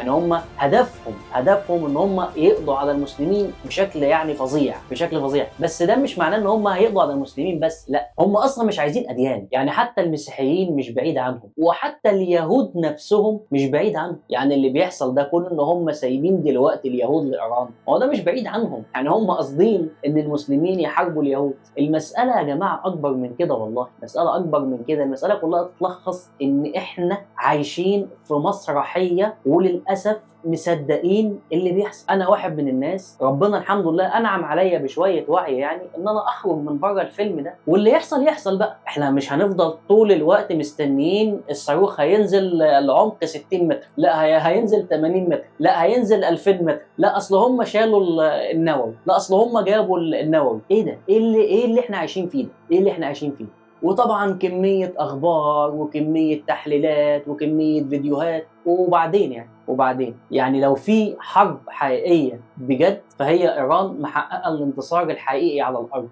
يعني هم هدفهم ان هم يقضوا على المسلمين بشكل يعني فظيع، بشكل فظيع. بس ده مش معناه ان هم هيقضوا على المسلمين بس، لا، هم اصلا مش عايزين اديان. يعني حتى المسيحيين مش بعيد عنهم، وحتى اليهود نفسهم مش بعيد عنهم. يعني اللي بيحصل ده كله ان هم سايبين دلوقتي اليهود لايران، هو ده مش بعيد عنهم. يعني هم قاصدين ان المسلمين يحاربوا اليهود. المساله يا جماعه اكبر من كده، والله مساله اكبر من كده. المساله كلها تتلخص ان احنا عايشين في مسرحيه، وللاسف مصدقين اللي بيحصل. انا واحد من الناس ربنا الحمد لله انعم عليا بشويه وعي، يعني ان انا اخرج من بره الفيلم ده، واللي يحصل يحصل بقى. احنا مش هنفضل طول الوقت مستنيين الصاروخ هينزل لعمق 60 متر، لا هينزل 80 متر، لا هينزل 2000 متر، لا اصل هم شالوا النووي، لا اصل هم جابوا النووي. ايه ده؟ ايه اللي احنا عايشين فيه ده؟ ايه اللي احنا عايشين فيه؟ وطبعا كمية أخبار وكمية تحليلات وكمية فيديوهات. وبعدين يعني لو في حرب حقيقية بجد، فهي إيران محققة الانتصار الحقيقي على الأرض.